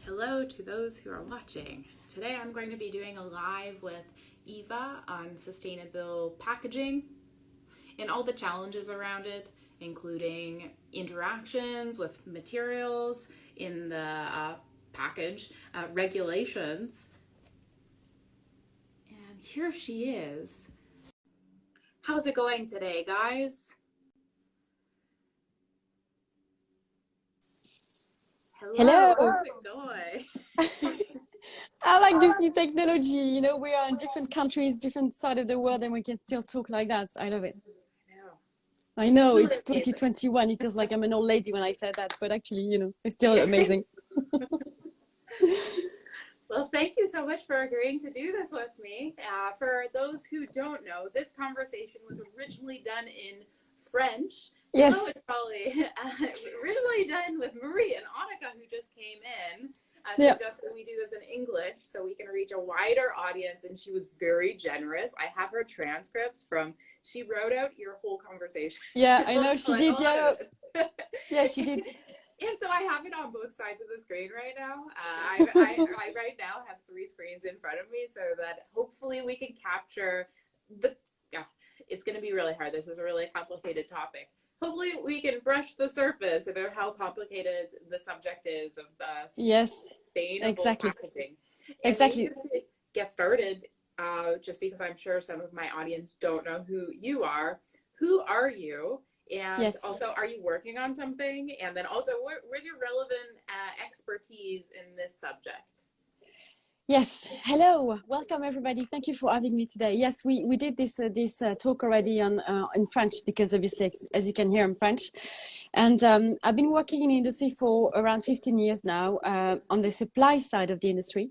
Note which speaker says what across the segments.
Speaker 1: hello to those who are watching. Today I'm going to be doing a live with Eva on sustainable packaging and all the challenges around it, including interactions with materials in the package, regulations. And here she is. How's it going today, guys? Hello,
Speaker 2: Hello.
Speaker 1: how's it going?
Speaker 2: I like this new technology. You know, we are in different countries, different side of the world, and we can still talk like that. I love it. I know
Speaker 1: Really
Speaker 2: it's
Speaker 1: amazing.
Speaker 2: 2021. It feels like I'm an old lady when I said that, but actually, you know, it's still amazing.
Speaker 1: Well, thank you so much for agreeing to do this with me. For those who don't know, this conversation was originally done in French.
Speaker 2: Yes.
Speaker 1: Although it's probably originally done with Marie and Annika, who just came in, suggested we do this in English so we can reach a wider audience, and she was very generous. I have her transcripts she wrote out your whole conversation.
Speaker 2: Yeah, I know she did. Yeah, yeah, she did.
Speaker 1: And so I have it on both sides of the screen right now. I right now have 3 screens in front of me so that hopefully we can capture it's going to be really hard. This is a really complicated topic. Hopefully we can brush the surface about how complicated the subject is of sustainable packaging. And
Speaker 2: exactly.
Speaker 1: just to get started, just because I'm sure some of my audience don't know who you are. Who are you? And also, are you working on something? And then also, where's your relevant expertise in this subject?
Speaker 2: Yes. Hello. Welcome, everybody. Thank you for having me today. Yes, we did this talk already in French because obviously, as you can hear, I'm French. And I've been working in the industry for around 15 years now on the supply side of the industry.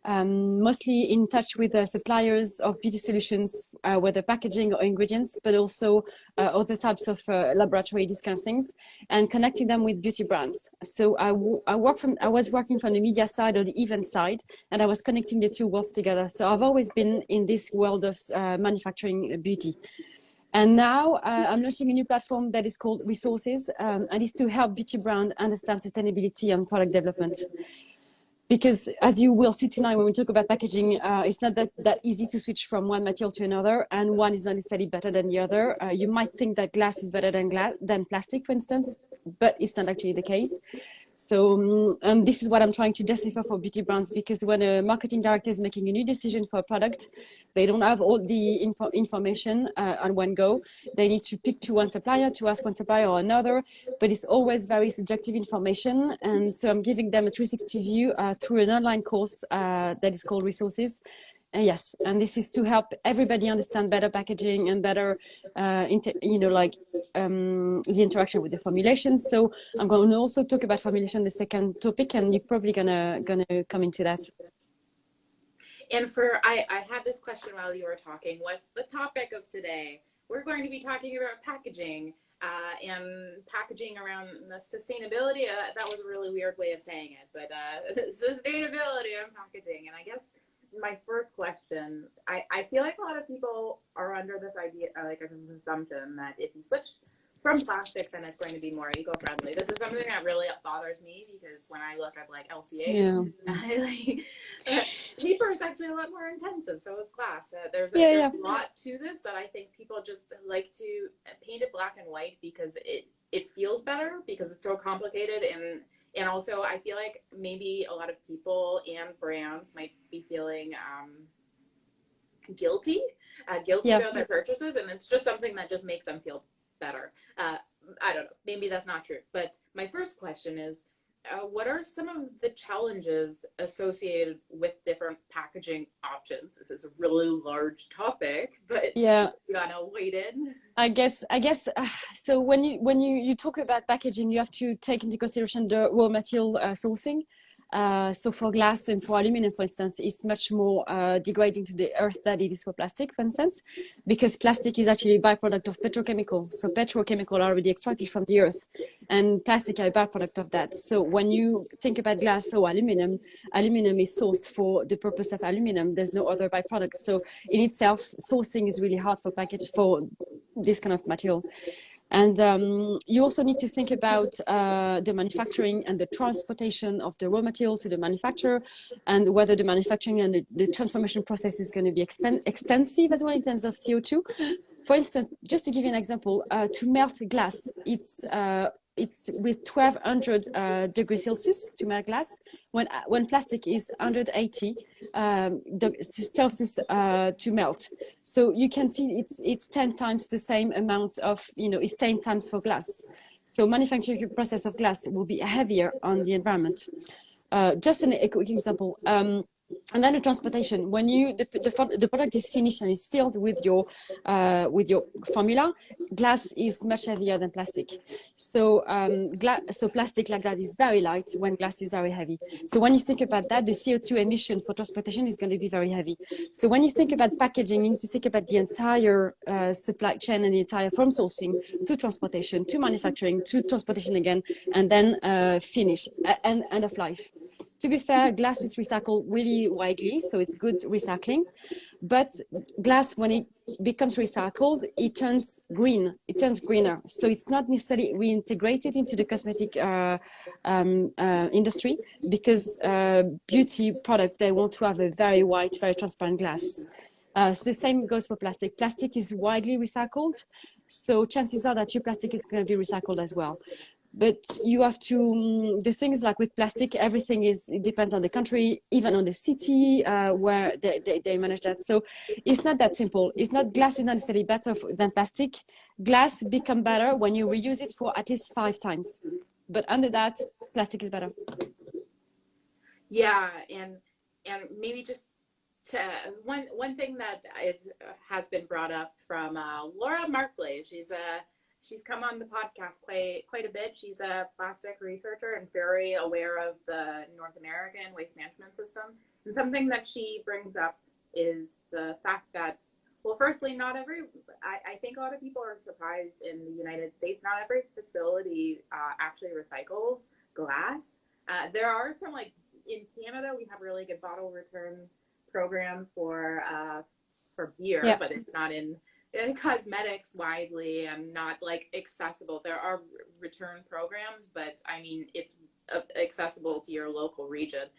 Speaker 2: Mostly in touch with suppliers of beauty solutions, whether packaging or ingredients, but also other types of laboratory, these kind of things, and connecting them with beauty brands. So I was working from the media side or the event side, and I was connecting the two worlds together. So I've always been in this world of manufacturing beauty. And now I'm launching a new platform that is called Resources, and is to help beauty brands understand sustainability and product development. Because as you will see tonight when we talk about packaging, it's not that easy to switch from one material to another, and one is not necessarily better than the other. You might think that glass is better than plastic, for instance, but it's not actually the case. So this is what I'm trying to decipher for beauty brands, because when a marketing director is making a new decision for a product, they don't have all the information on one go. They need to pick to one supplier, to ask one supplier or another, but it's always very subjective information. And so I'm giving them a 360 view through an online course that is called Resources. And this is to help everybody understand better packaging and better, the interaction with the formulation. So I'm going to also talk about formulation, the second topic, and you're probably gonna come into that.
Speaker 1: And I had this question while you were talking. What's the topic of today? We're going to be talking about packaging and packaging around the sustainability. That was a really weird way of saying it, but sustainability and packaging. And I guess my first question, I feel like a lot of people are under this idea, like an assumption that if you switch from plastic, then it's going to be more eco-friendly. This is something that really bothers me, because when I look at like LCAs, paper is actually a lot more intensive. So is glass. There's a lot to this that I think people just like to paint it black and white because it feels better, because it's so complicated. And also, I feel like maybe a lot of people and brands might be feeling guilty about their purchases, and it's just something that just makes them feel better. I don't know, maybe that's not true. But my first question is, what are some of the challenges associated with different packaging options? This is a really large topic, but you gotta wade in.
Speaker 2: I guess. So when you talk about packaging, you have to take into consideration the raw material sourcing. So for glass and for aluminum, for instance, it's much more degrading to the earth than it is for plastic, for instance, because plastic is actually a byproduct of petrochemical. So petrochemical are already extracted from the earth, and plastic are a byproduct of that. So when you think about glass or aluminum is sourced for the purpose of aluminum. There's no other byproduct. So in itself, sourcing is really hard for this kind of material. And you also need to think about the manufacturing and the transportation of the raw material to the manufacturer, and whether the manufacturing and the transformation process is going to be extensive as well in terms of CO2. For instance, just to give you an example, to melt glass, it's with 1200 degrees Celsius to melt glass, when plastic is 180 Celsius to melt. So you can see it's 10 times the same amount of, it's 10 times for glass. So manufacturing process of glass will be heavier on the environment. Just a quick example. And then the transportation, when the product is finished and is filled with your formula, glass is much heavier than plastic. So so plastic like that is very light when glass is very heavy. So when you think about that, the CO2 emission for transportation is going to be very heavy. So when you think about packaging, you need to think about the entire supply chain and the entire from sourcing to transportation to manufacturing to transportation again, and then finish and end of life. To be fair, glass is recycled really widely, so it's good recycling. But glass, when it becomes recycled, it turns green, it turns greener. So it's not necessarily reintegrated into the cosmetic industry, because beauty product, they want to have a very white, very transparent glass. So the same goes for plastic. Plastic is widely recycled, so chances are that your plastic is going to be recycled as well. But you have to, the things like with plastic, everything it depends on the country, even on the city where they manage that. So it's not that simple. Glass is not necessarily better than plastic. Glass become better when you reuse it for at least 5 times. But under that, plastic is better.
Speaker 1: Yeah, and maybe just to one thing that has been brought up from Laura Markley. She's come on the podcast quite a bit. She's a plastic researcher and very aware of the North American waste management system. And something that she brings up is the fact that, well, firstly, I think a lot of people are surprised in the United States, not every facility actually recycles glass. There are some, like in Canada, we have really good bottle return programs for beer, yeah, but it's not in cosmetics widely and not like accessible. There are return programs, but I mean, it's accessible to your local region.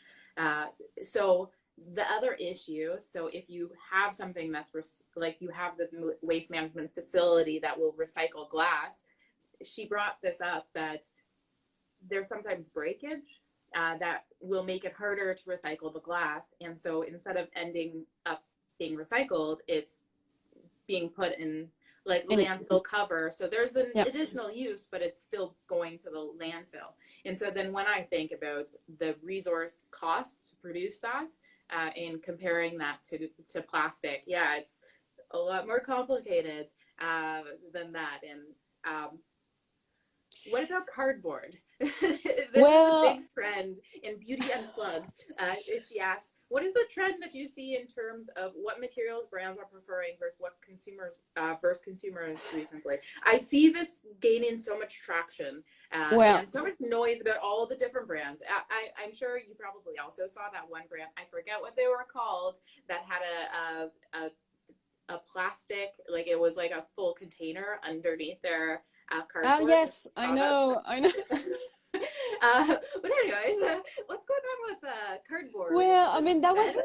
Speaker 1: So the other issue, so if you have something that's like you have the waste management facility that will recycle glass, she brought this up that there's sometimes breakage that will make it harder to recycle the glass. And so instead of ending up being recycled, it's being put in like landfill cover. So there's an additional use, but it's still going to the landfill. And so then when I think about the resource cost to produce that and comparing that to plastic, yeah, it's a lot more complicated than that. And what about cardboard? This is a big trend in Beauty Unplugged. She asks, what is the trend that you see in terms of what materials brands are preferring versus what consumers recently? I see this gaining so much traction and so much noise about all the different brands. I'm sure you probably also saw that one brand, I forget what they were called, that had a plastic, like it was like a full container underneath their cardboard.
Speaker 2: Oh yes, I know.
Speaker 1: But anyways, what's going on with cardboard?
Speaker 2: Well, I mean, that was,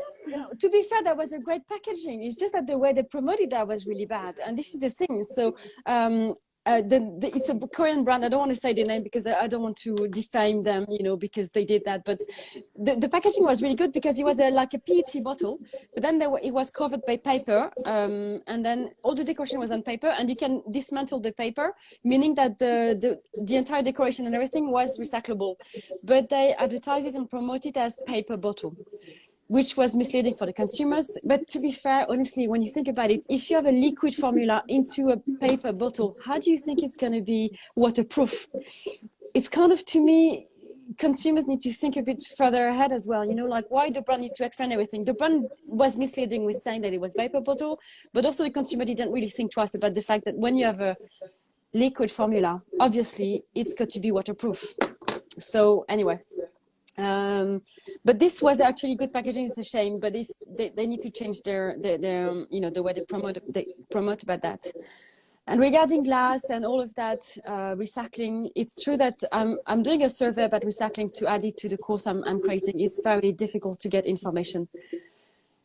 Speaker 2: to be fair, that was a great packaging. It's just that the way they promoted that was really bad. And this is the thing. So it's a Korean brand. I don't want to say the name because I don't want to defame them, because they did that. But the packaging was really good because it was like a PET bottle, but then it was covered by paper, and then all the decoration was on paper, and you can dismantle the paper, meaning that the entire decoration and everything was recyclable. But they advertised it and promoted it as paper bottle, which was misleading for the consumers. But to be fair, honestly, when you think about it, if you have a liquid formula into a paper bottle, how do you think it's going to be waterproof? It's kind of, to me, consumers need to think a bit further ahead as well. Like, why the brand need to explain everything? The brand was misleading with saying that it was paper bottle, but also the consumer didn't really think twice about the fact that when you have a liquid formula, obviously it's got to be waterproof. So anyway. But this was actually good packaging. It's a shame, but they need to change their the way they promote about that. And regarding glass and all of that, recycling, it's true that I'm doing a survey about recycling to add it to the course I'm creating. It's very difficult to get information.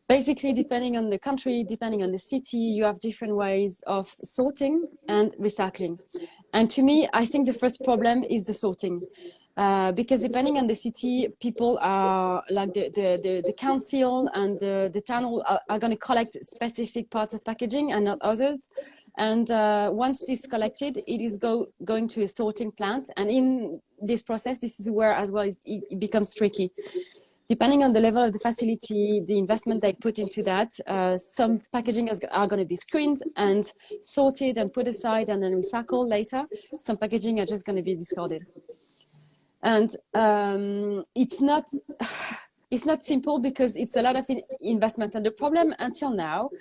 Speaker 2: Basically, depending on the country, depending on the city, you have different ways of sorting and recycling. And to me, I think the first problem is the sorting. Because depending on the city, people are like the council and the town are going to collect specific parts of packaging and not others. And once this is collected, it is going to a sorting plant. And in this process, this is where as well it becomes tricky. Depending on the level of the facility, the investment they put into that, some packaging are going to be screened and sorted and put aside and then recycled later. Some packaging are just going to be discarded. And it's not simple because it's a lot of investment. And the problem until now,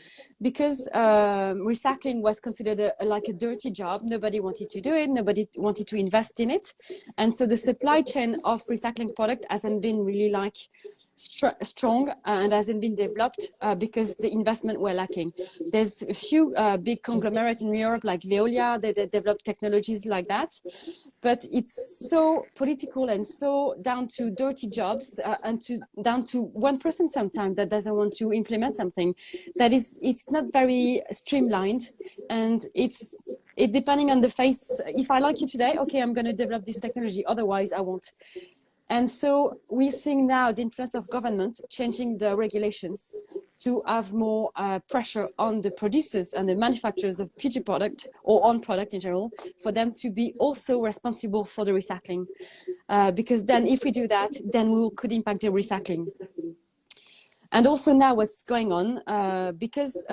Speaker 2: because recycling was considered like a dirty job, nobody wanted to do it, nobody wanted to invest in it. And so the supply chain of recycling product hasn't been really like strong and hasn't been developed because the investment were lacking. There's a few big conglomerates in Europe like Veolia, they develop technologies like that, but it's so political and so down to dirty jobs and down to one person sometimes that doesn't want to implement something that it's not very streamlined, and it depending on the phase. If I like you today, okay, I'm going to develop this technology, otherwise I won't. And so we're seeing now the influence of government changing the regulations to have more pressure on the producers and the manufacturers of PG product or on product in general, for them to be also responsible for the recycling. Because then if we do that, then we could impact the recycling. And also now what's going on, because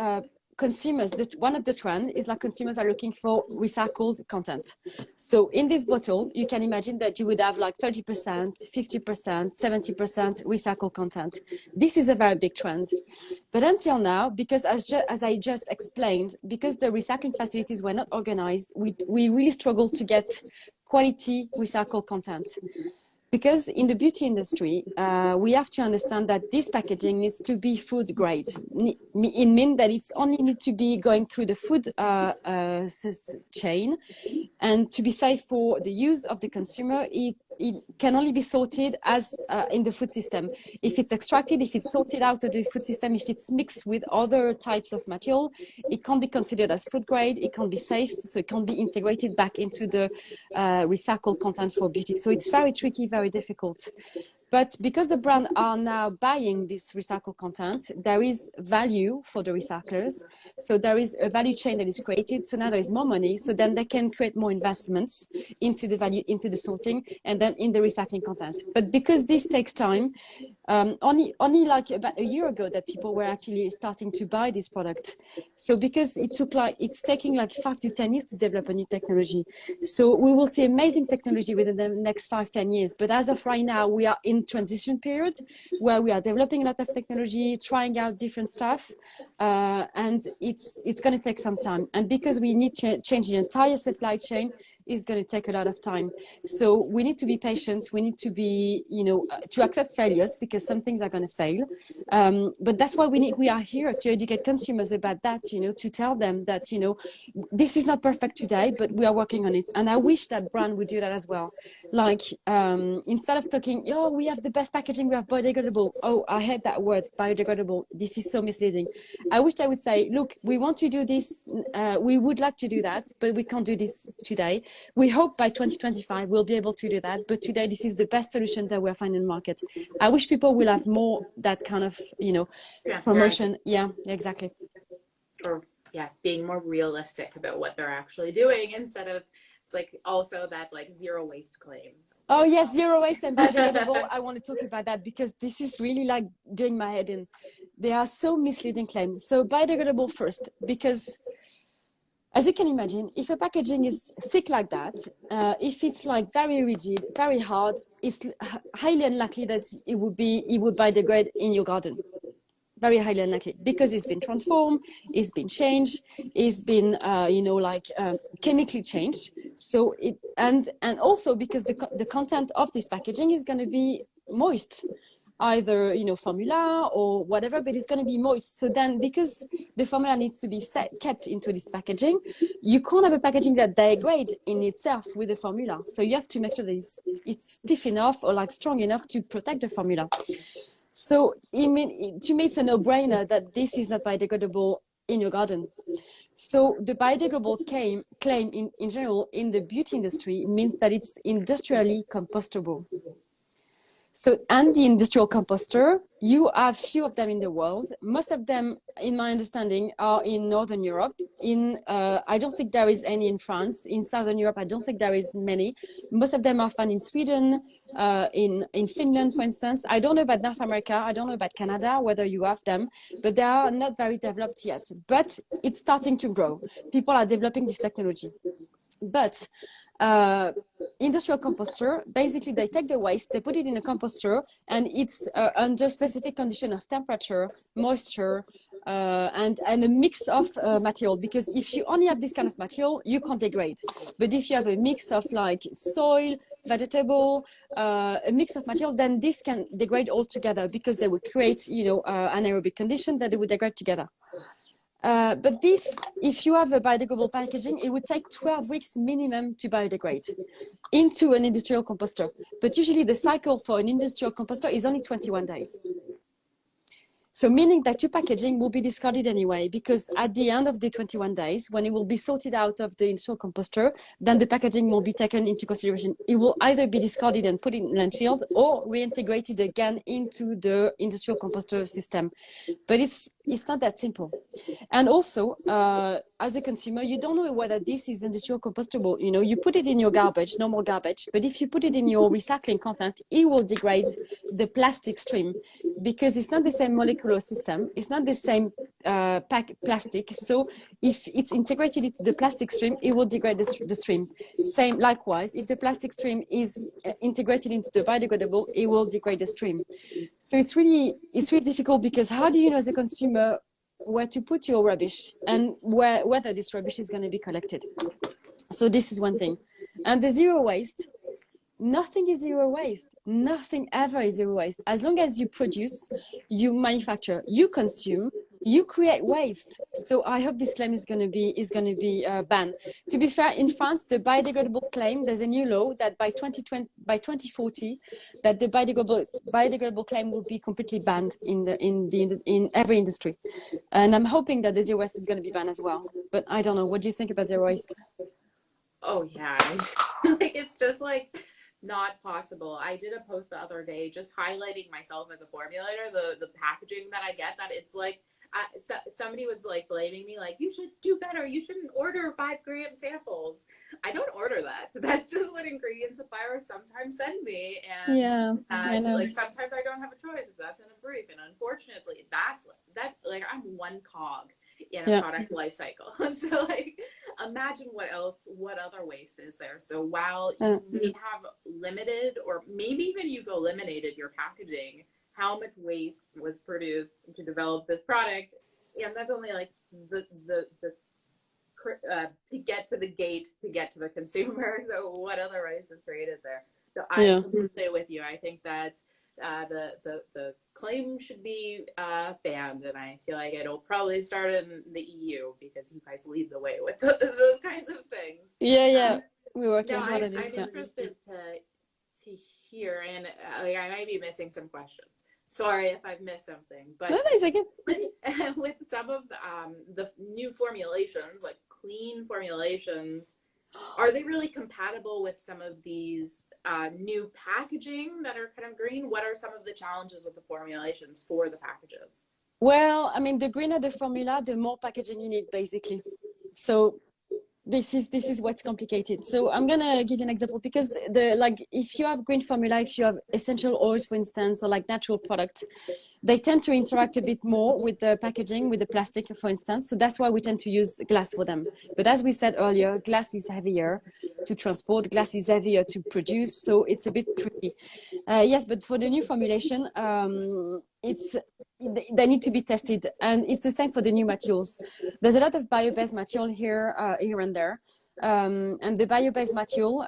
Speaker 2: consumers, one of the trends is like consumers are looking for recycled content. So in this bottle, you can imagine that you would have like 30%, 50%, 70% recycled content. This is a very big trend. But until now, because as I just explained, because the recycling facilities were not organized, we really struggled to get quality recycled content. Because in the beauty industry, we have to understand that this packaging needs to be food grade. It means that it's only need to be going through the food chain, and to be safe for the use of the consumer, it can only be sorted as in the food system. If it's extracted, if it's sorted out of the food system, if it's mixed with other types of material, it can't be considered as food grade, it can't be safe, so it can't be integrated back into the recycled content for beauty. So it's very tricky, very difficult. But because the brands are now buying this recycled content, there is value for the recyclers. So there is a value chain that is created. So now there is more money. So then they can create more investments into the value, into the sorting, and then in the recycling content. But because this takes time, only like about a year ago that people were actually starting to buy this product. So because it's taking like 5 to 10 years to develop a new technology. So we will see amazing technology within the next 5-10 years. But as of right now, we are in transition period where we are developing a lot of technology, trying out different stuff, and it's going to take some time. And because we need to change the entire supply chain, is going to take a lot of time. So we need to be patient. We need to be, to accept failures, because some things are going to fail. But that's why we are here to educate consumers about that, to tell them that, this is not perfect today, but we are working on it. And I wish that brand would do that as well. Like, instead of talking, we have the best packaging, we have biodegradable. Oh, I heard that word, biodegradable. This is so misleading. I wish I would say, look, we want to do this. We would like to do that, but we can't do this today. We hope by 2025 we'll be able to do that, but today this is the best solution that we're finding in the market. I wish people will have more that kind of, promotion. Yeah, exactly.
Speaker 1: Or being more realistic about what they're actually doing, instead of, it's like also that like zero waste claim.
Speaker 2: Oh yes, zero waste and biodegradable. I want to talk about that because this is really like doing my head in. They are so misleading claims. So biodegradable first, because as you can imagine, if a packaging is thick like that, if it's like very rigid, very hard, it's highly unlikely that it would biodegrade in your garden. Very highly unlikely, because it's been transformed, it's been changed, it's been, chemically changed. So and also because the content of this packaging is going to be moist. either, you know, formula or whatever, but it's going to be moist. So then, because the formula needs to be kept into this packaging, you can't have a packaging that degrades in itself with the formula. So you have to make sure that it's stiff enough or like strong enough to protect the formula. So to me, it's a no-brainer that this is not biodegradable in your garden. So the biodegradable claim in general in the beauty industry means that it's industrially compostable. So, and the industrial composter, you have few of them in the world. Most of them, in my understanding, are in Northern Europe. I don't think there is any in France. In Southern Europe, I don't think there is many. Most of them are found in Sweden, in Finland, for instance. I don't know about North America. I don't know about Canada, whether you have them, but they are not very developed yet. But it's starting to grow. People are developing this technology. But industrial composter, basically they take the waste, they put it in a composter, and it's under specific condition of temperature, moisture, and a mix of material. Because if you only have this kind of material, you can't degrade. But if you have a mix of like soil, vegetable, a mix of material, then this can degrade all together, because they would create, you know, anaerobic condition that they would degrade together. But this, if you have a biodegradable packaging, it would take 12 weeks minimum to biodegrade into an industrial composter. But usually the cycle for an industrial composter is only 21 days. So meaning that your packaging will be discarded anyway, because at the end of the 21 days, when it will be sorted out of the industrial composter, then the packaging will be taken into consideration. It will either be discarded and put in landfills or reintegrated again into the industrial composter system. But it's not that simple. And also, as a consumer, you don't know whether this is industrial compostable. You know, you put it in your garbage, normal garbage, but if you put it in your recycling content, it will degrade the plastic stream, because it's not the same molecular system, it's not the same plastic. So if it's integrated into the plastic stream, it will degrade the stream. Same likewise, if the plastic stream is integrated into the biodegradable, it will degrade the stream. So it's really difficult, because how do you know as a consumer where to put your rubbish and whether this rubbish is going to be collected? So this is one thing. And the zero waste, nothing is zero waste. Nothing ever is zero waste. As long as you produce, you manufacture, you consume, you create waste. So I hope this claim is going to be banned. To be fair, in France, the biodegradable claim, there's a new law that by 2040, that the biodegradable claim will be completely banned in every industry. And I'm hoping that the zero waste is going to be banned as well. But I don't know. What do you think about zero waste?
Speaker 1: Oh yeah, like it's just like not possible. I did a post the other day just highlighting myself as a formulator, the packaging that I get, that it's like somebody was like blaming me, like, you should do better, you shouldn't order 5-gram samples. I don't order that. That's just what ingredient suppliers sometimes send me, and
Speaker 2: yeah,
Speaker 1: like sometimes I don't have a choice if that's in a brief, and unfortunately that like I'm one cog in a product life cycle. So like imagine what other waste is there. So while you may have limited, or maybe even you've eliminated your packaging, how much waste was produced to develop this product, and that's only like the to get to the gate, to get to the consumer. So what other waste is created there? So I completely with you. I think that the claim should be banned, and I feel like it'll probably start in the EU, because you guys lead the way with those kinds of things.
Speaker 2: We're working hard on this.
Speaker 1: I'm interested to hear, and like I might be missing some questions. Sorry if I've missed something, but
Speaker 2: no, it's okay.
Speaker 1: With some of the new formulations, like clean formulations, are they really compatible with some of these new packaging that are kind of green? What are some of the challenges with the formulations for the packages?
Speaker 2: Well, I mean, the greener the formula, the more packaging you need, basically. So this is what's complicated. So I'm gonna give you an example, because if you have green formula, if you have essential oils, for instance, or like natural product, they tend to interact a bit more with the packaging, with the plastic, for instance. So that's why we tend to use glass for them. But as we said earlier, glass is heavier to transport, glass is heavier to produce, so it's a bit tricky. Yes, but for the new formulation, they need to be tested, and it's the same for the new materials. There's a lot of bio-based material here and there. and the bio-based material,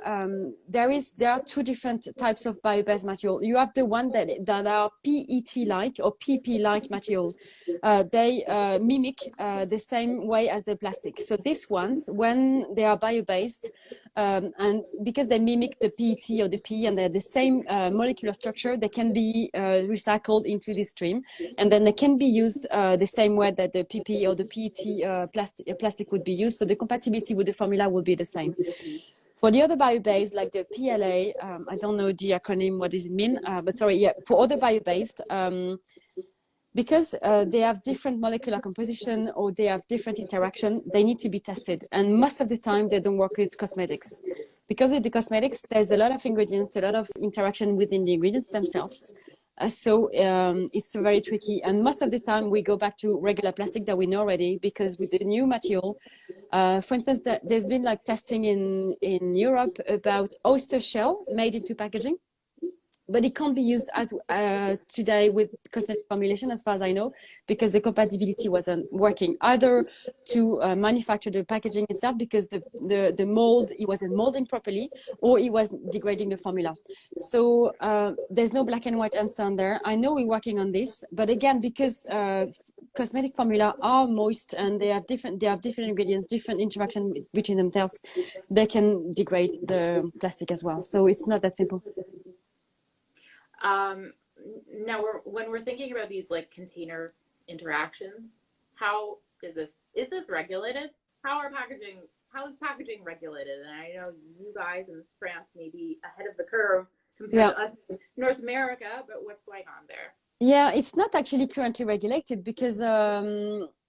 Speaker 2: there are two different types of bio-based material. You have the one that are PET-like or PP-like material. They mimic the same way as the plastic. So these ones, when they are bio-based, and because they mimic the PET or the PE and they're the same molecular structure, they can be recycled into this stream, and then they can be used the same way that the PP or the PET plastic would be used. So the compatibility with the formula will be the same. For the other bio-based, like the PLA, I don't know the acronym, what does it mean? But sorry, yeah, for other bio-based, because they have different molecular composition or they have different interaction, they need to be tested. And most of the time, they don't work with cosmetics. Because with the cosmetics, there's a lot of ingredients, a lot of interaction within the ingredients themselves. So it's very tricky. And most of the time, we go back to regular plastic that we know already, because with the new material, for instance, there's been like testing in Europe about oyster shell made into packaging. But it can't be used as today with cosmetic formulation, as far as I know, because the compatibility wasn't working either to manufacture the packaging itself, because the mold, it wasn't molding properly, or it was degrading the formula. So there's no black and white answer on there. I know we're working on this, but again, because cosmetic formula are moist and they have different ingredients, different interaction between themselves, they can degrade the plastic as well. So it's not that simple.
Speaker 1: Now, when we're thinking about these like container interactions, how is this regulated? How is packaging regulated? And I know you guys in France may be ahead of the curve compared to us in North America, but what's going on there?
Speaker 2: Yeah, it's not actually currently regulated, because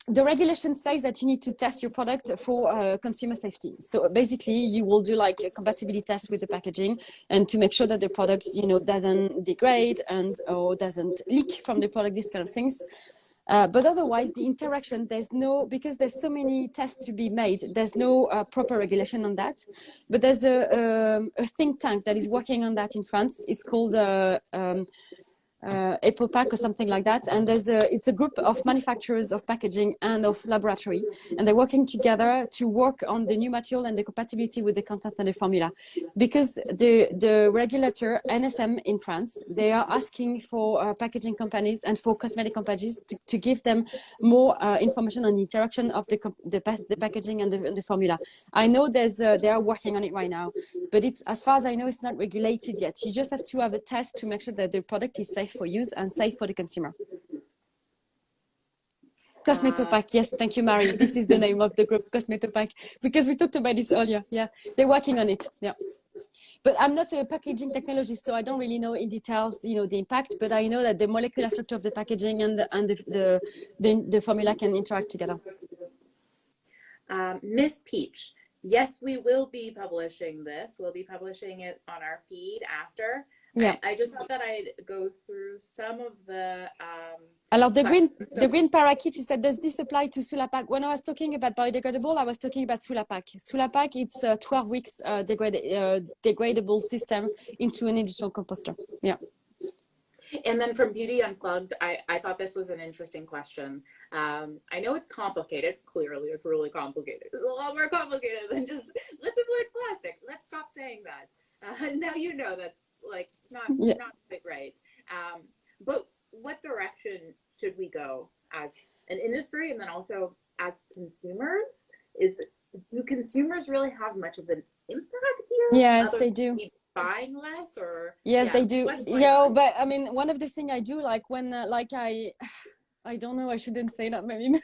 Speaker 2: the regulation says that you need to test your product for consumer safety. So basically, you will do like a compatibility test with the packaging, and to make sure that the product, doesn't degrade or doesn't leak from the product, these kind of things. But otherwise, the interaction, because there's so many tests to be made, there's no proper regulation on that. But there's a think tank that is working on that in France. It's called EPOPAC or something like that, and it's a group of manufacturers of packaging and of laboratory, and they're working together to work on the new material and the compatibility with the content and the formula. Because the regulator NSM in France, they are asking for packaging companies and for cosmetic companies to give them more information on the interaction of the packaging and the formula. I know they are working on it right now, but it's, as far as I know, it's not regulated yet. You just have to have a test to make sure that the product is safe for use and safe for the consumer. Cosmetopac, yes, thank you, Mary. This is the name of the group, Cosmetopac, because we talked about this earlier. Yeah, they're working on it. Yeah, but I'm not a packaging technologist, so I don't really know in details, the impact. But I know that the molecular structure of the packaging and the formula can interact together.
Speaker 1: Miss Peach, yes, we will be publishing this. We'll be publishing it on our feed after. Yeah. I just thought that I'd go through some of the
Speaker 2: Alors the green parakeet, she said, does this apply to Sulapac? When I was talking about biodegradable, I was talking about Sulapac. Sulapac, it's a 12 weeks degradable system into an industrial composter. Yeah.
Speaker 1: And then from Beauty Unplugged, I thought this was an interesting question. I know it's complicated. Clearly, it's really complicated. It's a lot more complicated than just, let's avoid plastic. Let's stop saying that. Now you know that's like not quite right. But what direction should we go as an industry, and then also as consumers? Do consumers really have much of an impact here?
Speaker 2: Yes, they do.
Speaker 1: Buying less, or
Speaker 2: yes, they do. But I mean, one of the things I do, like when I don't know, I shouldn't say that maybe,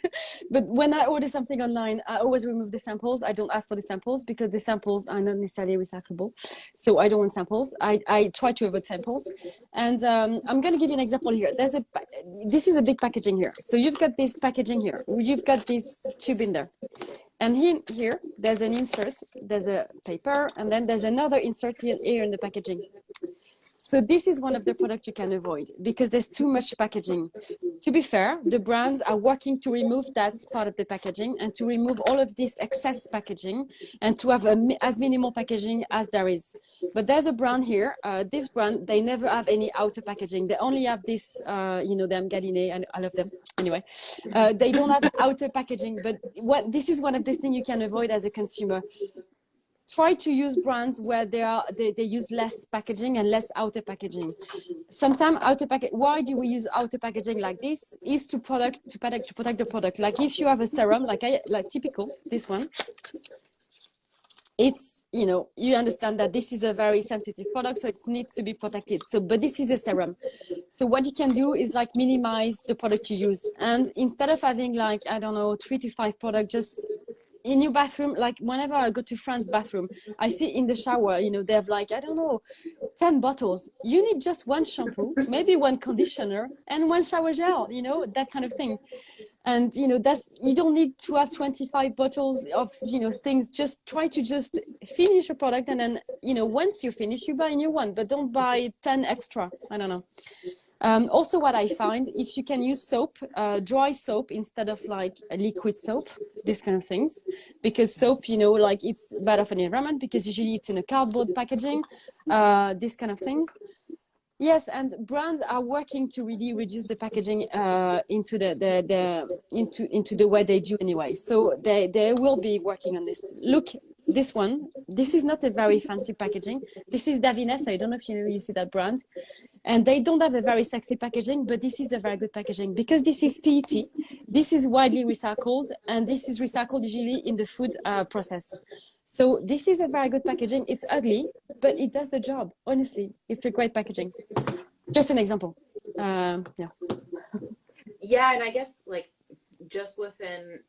Speaker 2: but when I order something online, I always remove the samples. I don't ask for the samples because the samples are not necessarily recyclable. So I don't want samples. I try to avoid samples. And I'm going to give you an example here. This is a big packaging here. So you've got this packaging here. You've got this tube in there. And here, there's an insert, there's a paper, and then there's another insert here in the packaging. So this is one of the products you can avoid because there's too much packaging. To be fair, the brands are working to remove that part of the packaging and to remove all of this excess packaging and to have as minimal packaging as there is. But there's a brand here, this brand, they never have any outer packaging. They only have this, them Galine, and I love them. Anyway, they don't have outer packaging, but this is one of the things you can avoid as a consumer. try to use brands where they use less packaging and less outer packaging. Sometimes why do we use outer packaging like this? Is to protect the product. Like if you have a serum, like typical this one, it's, you know, you understand that this is a very sensitive product, so it needs to be protected. So, but this is a serum. So what you can do is like minimize the product you use. And instead of having like, I don't know, 3 to 5 products just in your bathroom, like whenever I go to friend's bathroom, I see in the shower, you know, they have like, I don't know, 10 bottles. You need just one shampoo, maybe one conditioner and one shower gel, you know, that kind of thing. And, you know, you don't need to have 25 bottles of, you know, things. Just try to just finish a product. And then, you know, once you finish, you buy a new one, but don't buy 10 extra. I don't know. Also, what I find, if you can use soap, dry soap instead of like a liquid soap, this kind of things, because soap, you know, like it's better for the environment because usually it's in a cardboard packaging, this kind of things. Yes, and brands are working to really reduce the packaging into the way they do anyway. So they will be working on this. Look, this one. This is not a very fancy packaging. This is Davines. I don't know if you see that brand, and they don't have a very sexy packaging, but this is a very good packaging because this is PET. This is widely recycled, and this is recycled usually in the food process. So this is a very good packaging. It's ugly, but it does the job. Honestly, it's a great packaging. Just an example. Yeah.
Speaker 1: Yeah, and I guess like just within,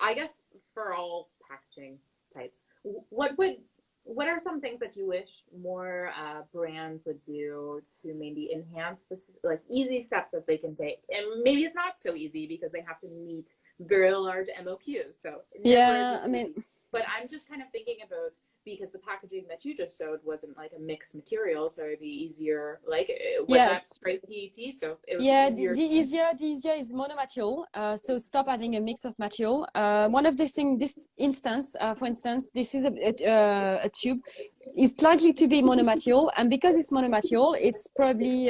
Speaker 1: I guess for all packaging types, what are some things that you wish more brands would do to maybe enhance this, like easy steps that they can take? And maybe it's not so easy because they have to meet very large MOQs. So
Speaker 2: yeah, I mean,
Speaker 1: but I'm just kind of thinking about, because the packaging that you just showed wasn't like a mixed material, so it'd be easier, like with that straight PET, so it was easier.
Speaker 2: The easier is monomaterial, so stop having a mix of material. One of the things, this instance, for instance, this is a tube. It's likely to be monomaterial, and because it's monomaterial, it's probably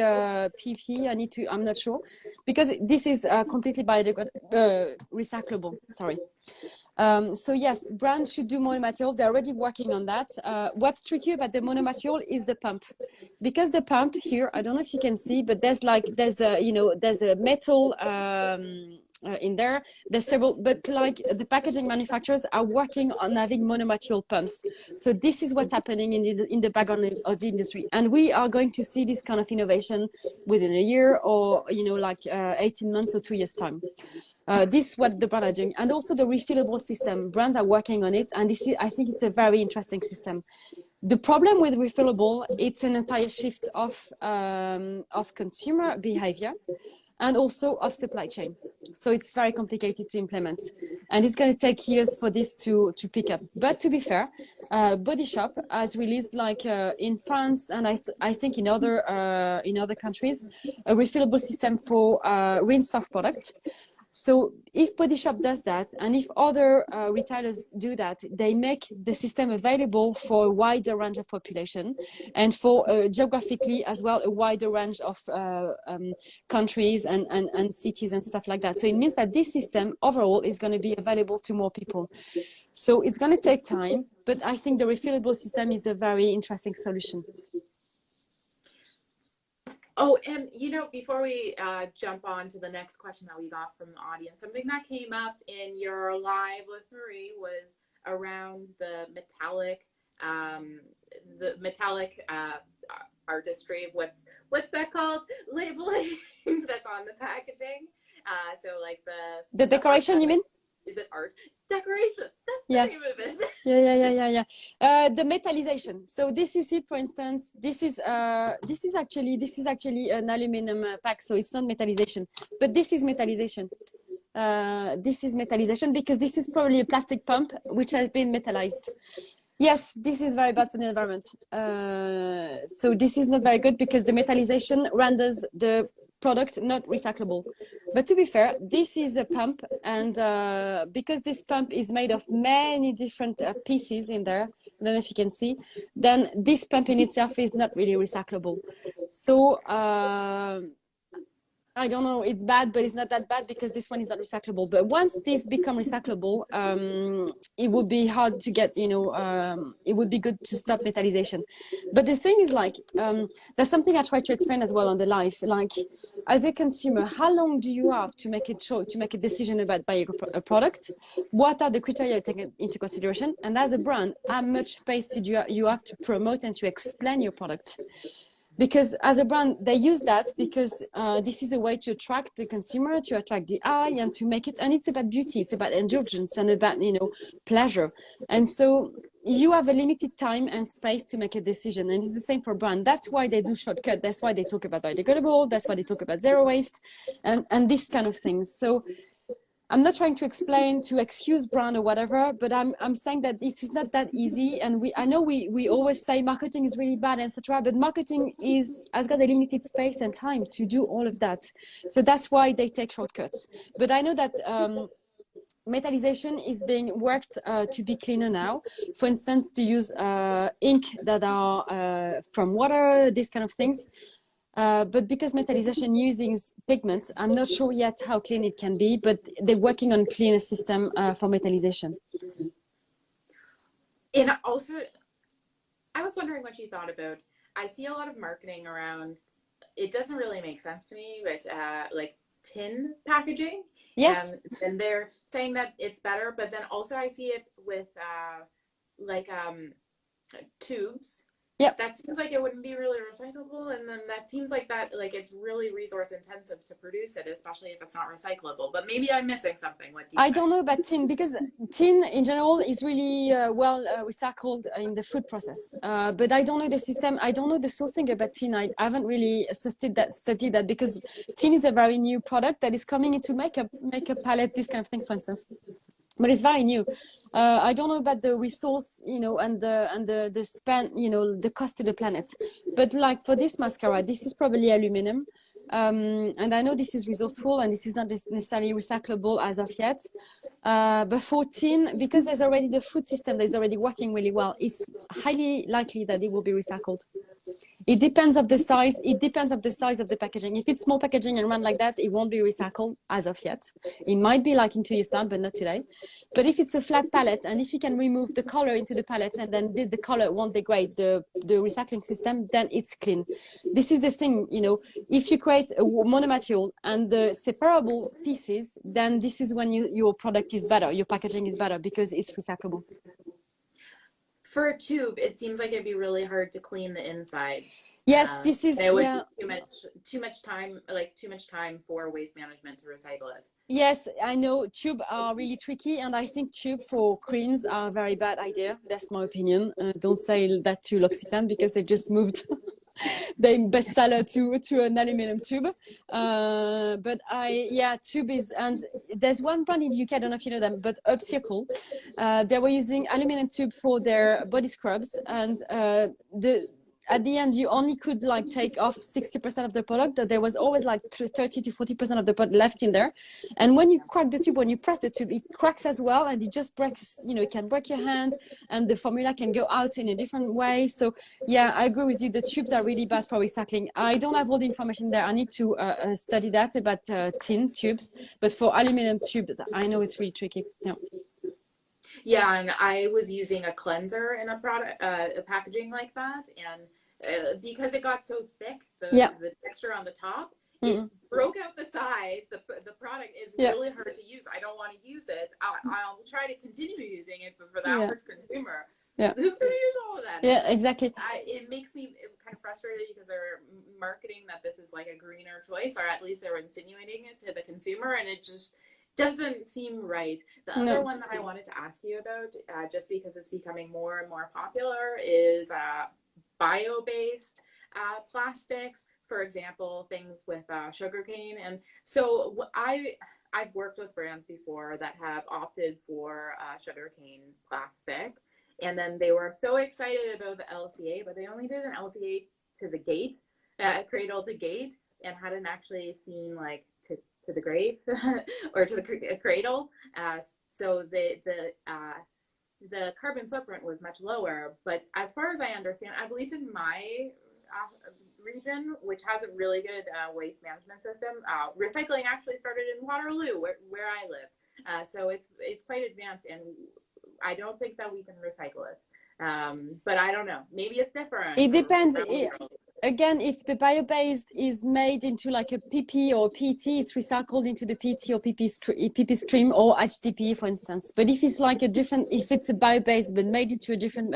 Speaker 2: PP. I'm not sure, because this is completely biodegradable, recyclable. Sorry. So yes, brands should do monomaterial. They're already working on that. What's tricky about the monomaterial is the pump, because the pump here, I don't know if you can see, but there's a metal in there. There's several, but like the packaging manufacturers are working on having monomaterial pumps. So this is what's happening in the background of the industry, and we are going to see this kind of innovation within a year, or 18 months or 2 years time. This is what the brand are doing, and also the refillable system. Brands are working on it, and I think it's a very interesting system. The problem with refillable, it's an entire shift of consumer behavior, and also of supply chain. So it's very complicated to implement, and it's going to take years for this to pick up. But to be fair, Body Shop has released, like in France, and I think in other countries, a refillable system for rinse-off product. So if Body Shop does that, and if other retailers do that, they make the system available for a wider range of population, and for geographically as well, a wider range of countries and cities and stuff like that. So it means that this system overall is going to be available to more people. So it's going to take time, but I think the refillable system is a very interesting solution.
Speaker 1: Oh, and before we jump on to the next question that we got from the audience, something that came up in your live with Marie was around the metallic artistry. What's that called? Labeling that's on the packaging. So like
Speaker 2: the decoration, you mean?
Speaker 1: Is it art? Decoration. That's the name of it.
Speaker 2: Yeah. The metallization. So this is it, for instance. This is actually an aluminum pack, so it's not metallization, but this is metallization. This is metallization because this is probably a plastic pump which has been metallized. Yes, this is very bad for the environment. So this is not very good because the metallization renders the product not recyclable. But to be fair, this is a pump, and because this pump is made of many different pieces in there, I don't know if you can see, then this pump in itself is not really recyclable. So I don't know, it's bad, but it's not that bad because this one is not recyclable. But once this become recyclable, it would be hard to get, it would be good to stop metallization. But the thing is like, there's something I try to explain as well on the live. Like, as a consumer, how long do you have to make a choice, to make a decision about buying a product? What are the criteria taken into consideration? And as a brand, how much space do you have to promote and to explain your product? Because as a brand, they use that because this is a way to attract the consumer, to attract the eye, and to make it. And it's about beauty, it's about indulgence and about pleasure. And so you have a limited time and space to make a decision, and it's the same for brand. That's why they do shortcut. That's why they talk about biodegradable. That's why they talk about zero waste, and this kind of things. So I'm not trying to explain to excuse brand or whatever, but I'm saying that this is not that easy. And I know we always say marketing is really bad, etc. But marketing has got a limited space and time to do all of that. So that's why they take shortcuts. But I know that metallization is being worked to be cleaner now. For instance, to use ink that are from water, these kind of things. But because metallization uses pigments, I'm not sure yet how clean it can be, but they're working on a cleaner system for metallization.
Speaker 1: And also, I was wondering what you thought about, I see a lot of marketing around, it doesn't really make sense to me, but like tin packaging.
Speaker 2: Yes.
Speaker 1: And they're saying that it's better, but then also I see it with tubes.
Speaker 2: Yep.
Speaker 1: That seems like it wouldn't be really recyclable, and then that seems like it's really resource intensive to produce it, especially if it's not recyclable. But maybe I'm missing something. What do you think?
Speaker 2: I don't know about tin, because tin in general is really well recycled in the food process. But I don't know the system. I don't know the sourcing about tin. I haven't really studied that because tin is a very new product that is coming into makeup palette, this kind of thing, for instance. But it's very new. I don't know about the resource, and the spend, the cost to the planet. But like for this mascara, this is probably aluminum. And I know this is resourceful and this is not necessarily recyclable as of yet. But for tin, because there's already the food system that is already working really well, it's highly likely that it will be recycled. It depends of the size. It depends of the size of the packaging. If it's small packaging and run like that, it won't be recycled as of yet. It might be like in 2 years time, but not today. But if it's a flat palette, and if you can remove the color into the palette and then the color won't degrade the recycling system, then it's clean. This is the thing, if you create a monomaterial and the separable pieces, then this is when your product is better, your packaging is better because it's recyclable.
Speaker 1: For a tube, it seems like it'd be really hard to clean the inside.
Speaker 2: Yes, this is
Speaker 1: it would be too much time for waste management to recycle it.
Speaker 2: Yes, I know tube are really tricky, and I think tube for creams are a very bad idea. That's my opinion. Don't say that to L'Occitane because they just moved their bestseller to an aluminum tube. But tube is, and there's one brand in the UK, I don't know if you know them, but Upcycle. They were using aluminum tube for their body scrubs, and at the end, you only could take off 60% of the product. There was always 30 to 40% of the product left in there. And when you crack the tube, when you press the tube, it cracks as well, and it just breaks. It can break your hand, and the formula can go out in a different way. So yeah, I agree with you. The tubes are really bad for recycling. I don't have all the information there. I need to study that about tin tubes, but for aluminum tube, I know it's really tricky. Yeah.
Speaker 1: Yeah, and I was using a cleanser in a product, a packaging like that, and because it got so thick, the texture on the top, it broke out the side. The product is really hard to use. I don't want to use it. I'll try to continue using it, but for the average consumer, who's going to use all of that?
Speaker 2: Yeah, exactly.
Speaker 1: It makes me kind of frustrated because they're marketing that this is like a greener choice, or at least they're insinuating it to the consumer, and it just doesn't seem right. The other one that I wanted to ask you about, just because it's becoming more and more popular, is bio-based plastics. For example, things with sugarcane. And so I've worked with brands before that have opted for sugarcane plastic, and then they were so excited about the LCA, but they only did an LCA to the gate, cradle to gate, and hadn't actually seen to the grave or to the cradle. So the carbon footprint was much lower. But as far as I understand, at least in my region, which has a really good waste management system. Recycling actually started in Waterloo, where I live. So it's quite advanced, and I don't think that we can recycle it. But I don't know. Maybe it's different.
Speaker 2: It depends. Again, if the bio-based is made into like a PP or PT, it's recycled into the PT or PP stream or HDPE, for instance. But if it's like a different, if it's a bio-based but made into a different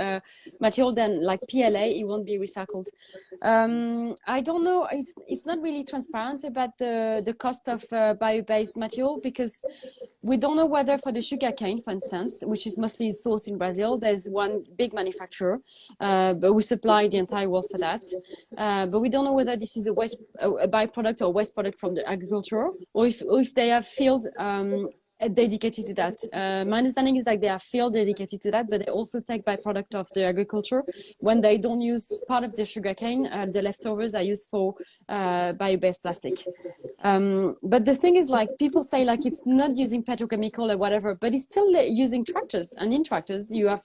Speaker 2: material than like PLA, it won't be recycled. I don't know. It's not really transparent about the cost of bio-based material, because we don't know whether for the sugarcane, for instance, which is mostly sourced in Brazil, there's one big manufacturer, but we supply the entire world for that. But we don't know whether this is a byproduct or waste product from the agriculture, or if they have field dedicated to that. My understanding is that they are field dedicated to that, but they also take byproduct of the agriculture. When they don't use part of the sugarcane, the leftovers are used for bio-based plastic. But the thing is, like, people say like it's not using petrochemical or whatever, but it's still using tractors, and in tractors you have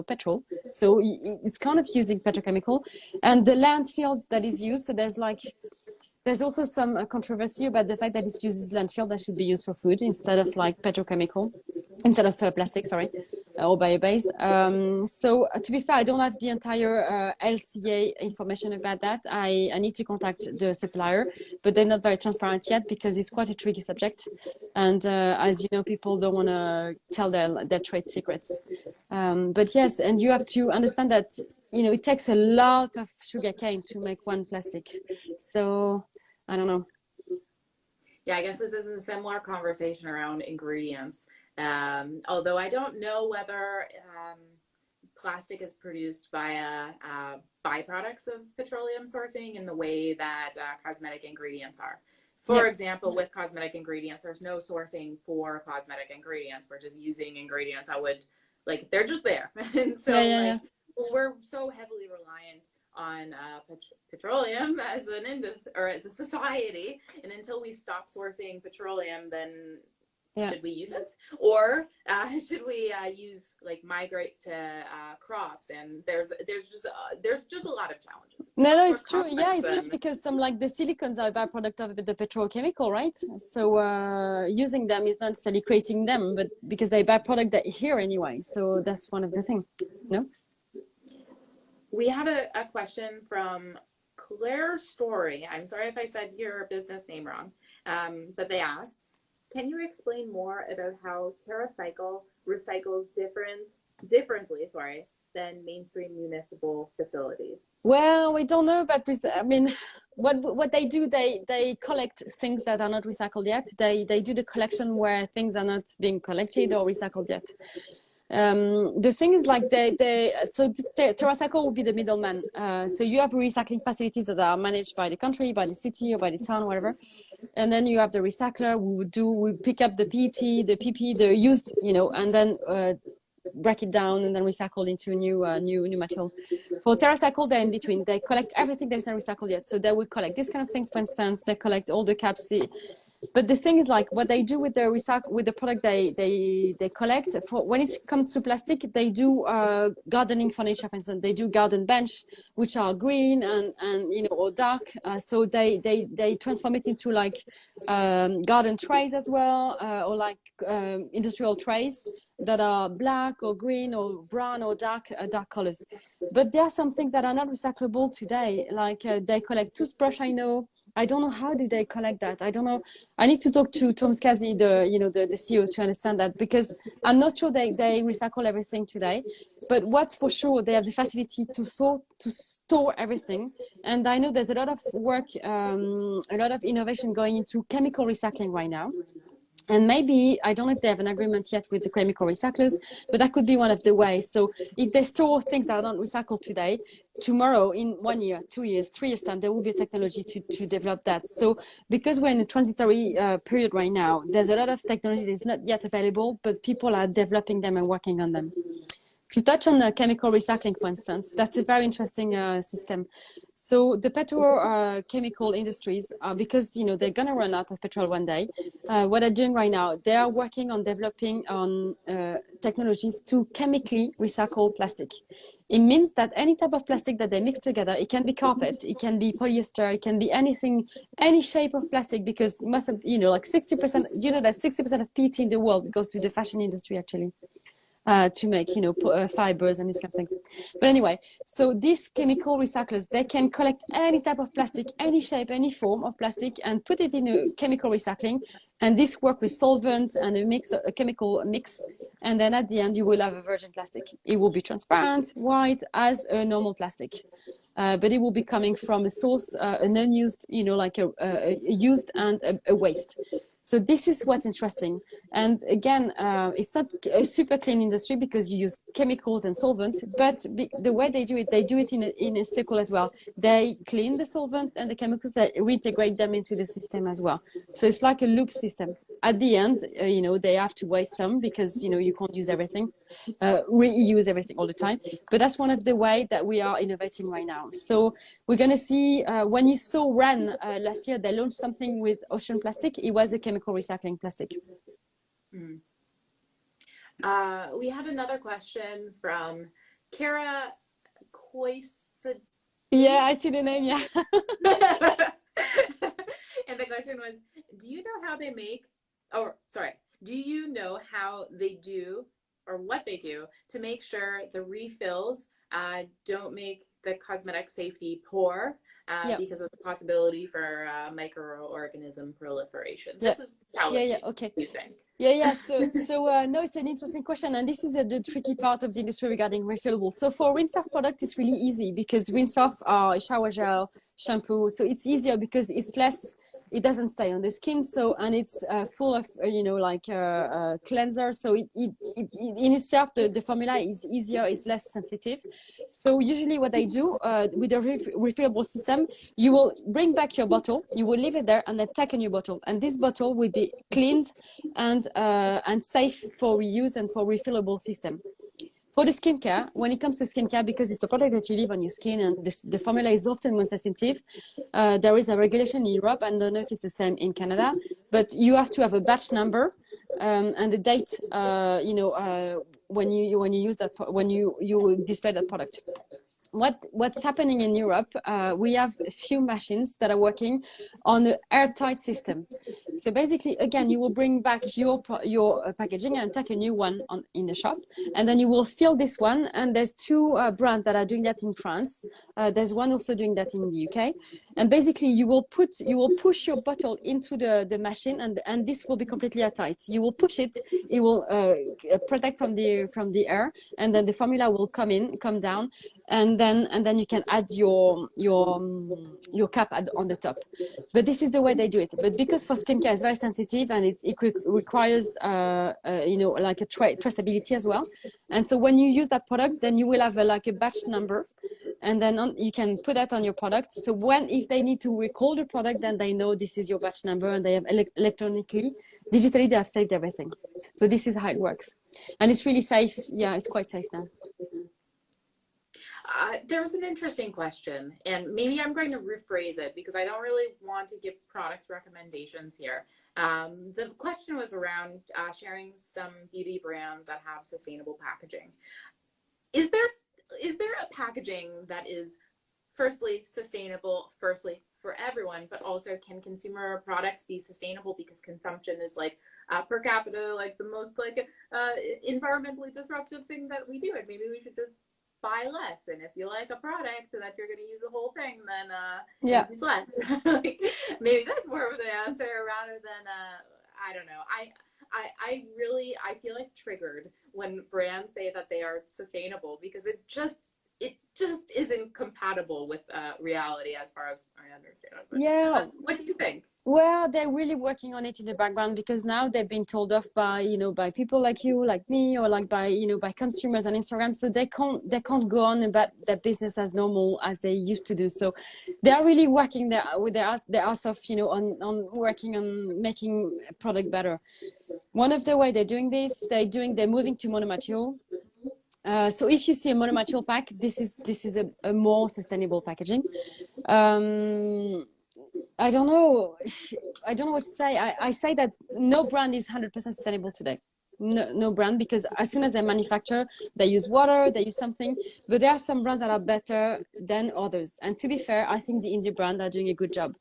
Speaker 2: petrol, so it's kind of using petrochemical, and the landfill that is used. So there's also some controversy about the fact that it uses landfill that should be used for food instead of like petrochemical, instead of plastic, sorry, or bio-based. So to be fair, I don't have the entire LCA information about that. I need to contact the supplier, but they're not very transparent yet because it's quite a tricky subject. And as you know, people don't want to tell their trade secrets. But yes, and you have to understand that, it takes a lot of sugarcane to make one plastic. So I don't know.
Speaker 1: Yeah, I guess this is a similar conversation around ingredients. Although I don't know whether plastic is produced via byproducts of petroleum sourcing in the way that cosmetic ingredients are. For example, with cosmetic ingredients, there's no sourcing for cosmetic ingredients. We're just using ingredients that would, like, they're just there. And so we're so heavily reliant on petroleum as an industry or as a society, and until we stop sourcing petroleum, then should we use it, or should we migrate to crops? And there's just a lot of challenges.
Speaker 2: No, it's true. Yeah, it's true, because some like the silicons are a byproduct of the petrochemical, right? So using them is not necessarily creating them, but because they're byproduct that here anyway. So that's one of the things. No.
Speaker 1: We had a question from Claire Story. I'm sorry if I said your business name wrong, but they asked, can you explain more about how Terracycle recycles differently than mainstream municipal facilities?
Speaker 2: Well, we don't know about, I mean, what they do, they collect things that are not recycled yet. They do the collection where things are not being collected or recycled yet. The thing is, like, so Terracycle will be the middleman. So you have recycling facilities that are managed by the country, by the city, or by the town, whatever. And then you have the recycler who pick up the PET, the PP, the used, and then break it down and then recycle into new material. For Terracycle, they're in between. They collect everything that's not recycled yet. So they will collect these kind of things. For instance, they collect all the caps. But the thing is, like, what they do with the product they collect, for when it comes to plastic, they do gardening furniture, for instance. They do garden bench, which are green and or dark. So they transform it into like garden trays as well, or like industrial trays that are black or green or brown or dark colors. But there are some things that are not recyclable today. Like they collect toothbrush, I don't know how do they collect that. I don't know. I need to talk to Tom Skazi, the CEO, to understand that, because I'm not sure they recycle everything today. But what's for sure, they have the facility to store everything. And I know there's a lot of work, a lot of innovation going into chemical recycling right now. And maybe, I don't know if they have an agreement yet with the chemical recyclers, but that could be one of the ways. So if they store things that are not recycled today, tomorrow, in 1 year, 2 years, 3 years time, there will be a technology to develop that. So because we're in a transitory period right now, there's a lot of technology that is not yet available, but people are developing them and working on them. To touch on chemical recycling, for instance, that's a very interesting system. So the petrochemical industries, because they're going to run out of petrol one day, what they're doing right now, they are working on developing on technologies to chemically recycle plastic. It means that any type of plastic that they mix together, it can be carpet, it can be polyester, it can be anything, any shape of plastic, because most of, like 60%, that 60% of PET in the world goes to the fashion industry, actually. To make, fibers and these kind of things. But anyway, so these chemical recyclers, they can collect any type of plastic, any shape, any form of plastic, and put it in a chemical recycling. And this work with solvent and a chemical mix. And then at the end, you will have a virgin plastic. It will be transparent, white, as a normal plastic. But it will be coming from a source, an unused, like a used and a waste. So this is what's interesting. And again, it's not a super clean industry because you use chemicals and solvents, but the way they do it in a circle as well. They clean the solvent and the chemicals, they reintegrate them into the system as well. So it's like a loop system. At the end, they have to waste some because, you can't use everything, reuse everything all the time. But that's one of the ways that we are innovating right now. So we're going to see, when you saw RAN last year, they launched something with ocean plastic. It was a chemical recycling plastic.
Speaker 1: Mm. We had another question from Kara Koisa.
Speaker 2: Yeah, I see the name, yeah.
Speaker 1: And the question was, do you know how they make, do you know how they do or what they do to make sure the refills don't make the cosmetic safety poor because of the possibility for microorganism proliferation? This is challenging.
Speaker 2: Okay.
Speaker 1: You think?
Speaker 2: So no, it's an interesting question, and this is the tricky part of the industry regarding refillables. So for rinse-off product, it's really easy because rinse-off are shower gel, shampoo, so it's easier because it's less. It doesn't stay on the skin, and it's full of cleanser. So it in itself, the formula is easier, it's less sensitive. So usually what I do with a refillable system, you will bring back your bottle, you will leave it there, and then take a new bottle, and this bottle will be cleaned and safe for reuse and for refillable system. For the skincare, when it comes to skincare, because it's the product that you leave on your skin and the formula is often more sensitive, there is a regulation in Europe, and I don't know if it's the same in Canada, but you have to have a batch number and the date, when you use that, when you display that product. What's happening in Europe, we have a few machines that are working on an airtight system. So basically, again, you will bring back your packaging and take a new one in the shop, and then you will fill this one. And there's two brands that are doing that in France. There's one also doing that in the UK. And basically, you will push your bottle into the machine, and this will be completely airtight. You will push it, it will protect from the air, and then the formula will come down. And then you can add your cap on the top. But this is the way they do it. But because for skincare it's very sensitive and it requires like a traceability as well. And so when you use that product, then you will have a batch number, and then you can put that on your product. So if they need to recall the product, then they know this is your batch number, and they have digitally they have saved everything. So this is how it works, and it's really safe. Yeah, it's quite safe now.
Speaker 1: There was an interesting question, and maybe I'm going to rephrase it because I don't really want to give product recommendations here. The question was around sharing some beauty brands that have sustainable packaging. Is there a packaging that is firstly sustainable, for everyone, but also can consumer products be sustainable because consumption is per capita, the most environmentally disruptive thing that we do, and maybe we should just buy less, and if you like a product so that you're going to use the whole thing, then use less. Maybe that's more of the answer rather than I don't know. I feel triggered when brands say that they are sustainable because it just isn't compatible with reality as far as I understand it. But what do you think?
Speaker 2: Well, they're really working on it in the background because now they've been told off by people like you, like me, or by consumers on Instagram. So they can't go on about their business as normal as they used to do. So they are really working with their ass off, on working on making a product better. One of the way they're doing this, they're moving to monomaterial. So if you see a monomaterial pack, this is a more sustainable packaging. Um, I don't know. I don't know what to say. I say that no brand is 100% sustainable today. No brand, because as soon as they manufacture, they use water, they use something. But there are some brands that are better than others. And to be fair, I think the indie brands are doing a good job.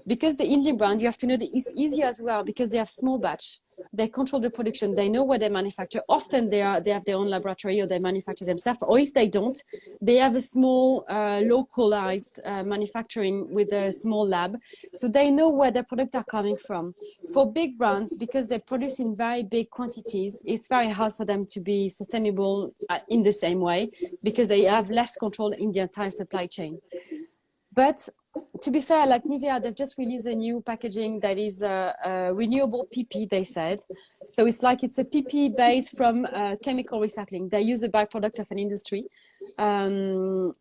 Speaker 2: Because the indie brand, you have to know that it's easier as well because they have small batch. They control the production. They know where they manufacture. Often they have their own laboratory, or they manufacture themselves. Or if they don't, they have a small localized manufacturing with a small lab. So they know where their products are coming from. For big brands, because they produce in very big quantities, it's very hard for them to be sustainable in the same way, because they have less control in the entire supply chain. But to be fair, like Nivea, they've just released a new packaging that is a renewable PP, they said. So it's a PP based from chemical recycling. They use a byproduct of an industry to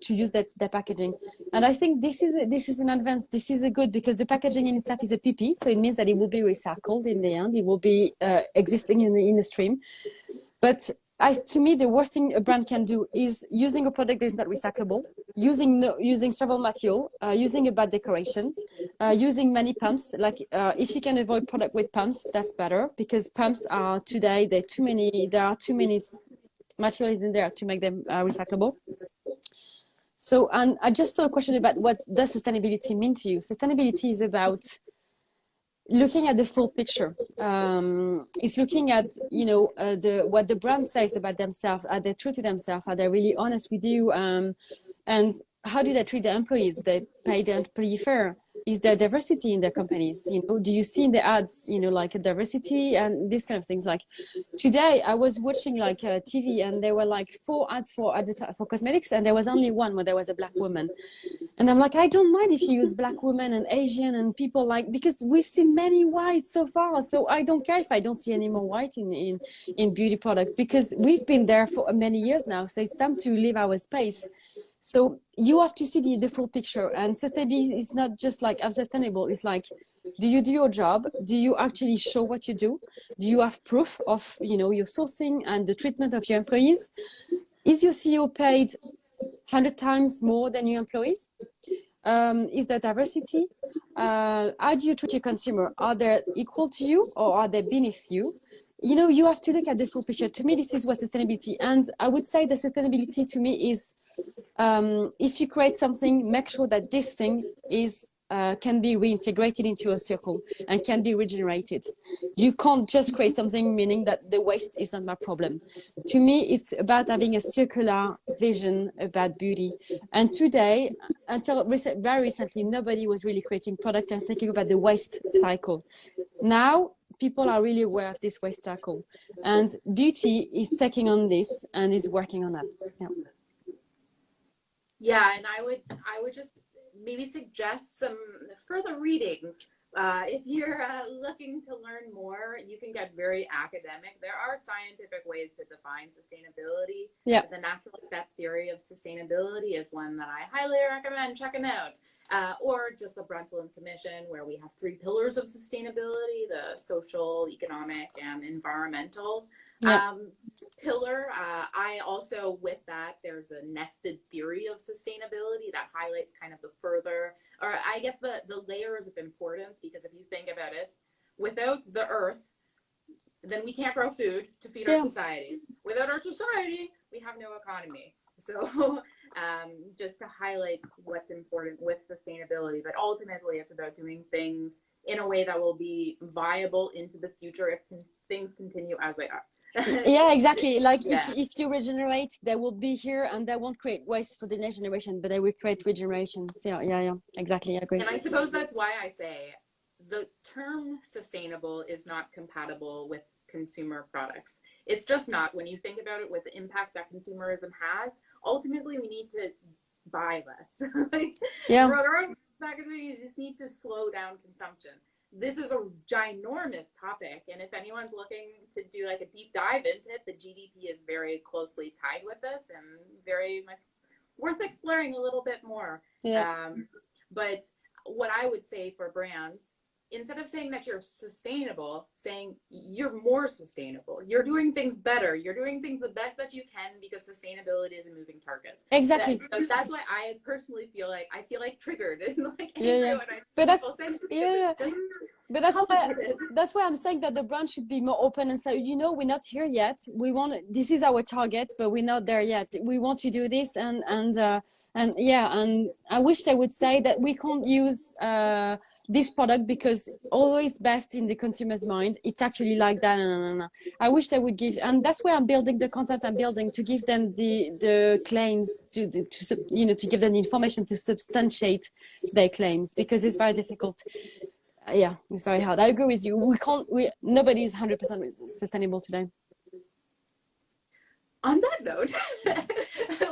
Speaker 2: use that packaging. And I think this is an advance. This is a good, because the packaging in itself is a PP, so it means that it will be recycled in the end. It will be existing in the stream. But to me, the worst thing a brand can do is using a product that is not recyclable, using several material, using a bad decoration, using many pumps. Like if you can avoid product with pumps, that's better, because pumps are today, there are too many materials in there to make them recyclable. So, and I just saw a question about what does sustainability mean to you? Sustainability is about looking at the full picture. It's looking at, what the brand says about themselves. Are they true to themselves? Are they really honest with you? And how do they treat their employees? Do they pay their employee fair? Is there diversity in their companies? Do you see in the ads, like a diversity and these kind of things? Like today, I was watching like TV, and there were like 4 ads for cosmetics, and there was only one where there was a Black woman. And I'm like, I don't mind if you use Black women and Asian and people because we've seen many whites so far. So I don't care if I don't see any more white in beauty products, because we've been there for many years now. So it's time to leave our space. So you have to see the full picture. And sustainability is not just like, I'm sustainable. It's like, do you do your job? Do you actually show what you do? Do you have proof of, your sourcing and the treatment of your employees? Is your CEO paid 100 times more than your employees? Is there diversity? How do you treat your consumer? Are they equal to you, or are they beneath you? You have to look at the full picture. To me, this is what sustainability. And I would say that sustainability to me is, if you create something, make sure that this thing can be reintegrated into a circle and can be regenerated. You can't just create something, meaning that the waste is not my problem. To me, it's about having a circular vision about beauty. And today, until very recently, nobody was really creating product and thinking about the waste cycle. Now, people are really aware of this waste cycle, and beauty is taking on this and is working on that. Yeah.
Speaker 1: Yeah, and I would just maybe suggest some further readings. If you're looking to learn more, you can get very academic. There are scientific ways to define sustainability.
Speaker 2: Yeah.
Speaker 1: The natural step theory of sustainability is one that I highly recommend checking out. Or just the Brundtland Commission, where we have 3 pillars of sustainability: the social, economic, and environmental.
Speaker 2: Yeah.
Speaker 1: Pillar. I also, with that, there's a nested theory of sustainability that highlights kind of the further, or I guess the layers of importance, because if you think about it, without the earth, then we can't grow food to feed our society. Without our society, we have no economy. So just to highlight what's important with sustainability, but ultimately it's about doing things in a way that will be viable into the future if things continue as they are.
Speaker 2: Yeah, exactly. Like if you regenerate, they will be here, and they won't create waste for the next generation, but they will create regeneration. So yeah, exactly. I agree.
Speaker 1: And I suppose that's why I say the term sustainable is not compatible with consumer products. It's just not. When you think about it, with the impact that consumerism has, ultimately we need to buy less.
Speaker 2: Yeah.
Speaker 1: You just need to slow down consumption. This is a ginormous topic, and if anyone's looking to do like a deep dive into it, the GDP is very closely tied with this and very much worth exploring a little bit more.
Speaker 2: Yeah.
Speaker 1: But what I would say for brands instead of saying that you're sustainable, saying you're more sustainable. You're doing things better. You're doing things the best that you can because sustainability is a moving target.
Speaker 2: Exactly.
Speaker 1: So that's why I personally feel like triggered and like
Speaker 2: Yeah,
Speaker 1: angry
Speaker 2: yeah.
Speaker 1: when I
Speaker 2: But that's
Speaker 1: people say
Speaker 2: yeah. But that's why I'm saying that the brand should be more open and say, you know, we're not here yet. This is our target, but we're not there yet. We want to do this, and yeah, and I wish they would say that we can't use this product because although it's best in the consumer's mind, it's actually like that. No. I wish they would give, and that's why I'm building the content I'm building, to give them the claims, to you know, to give them the information to substantiate their claims, because it's very difficult. Yeah, it's very hard. I agree with you. Nobody is 100% sustainable today.
Speaker 1: On that note,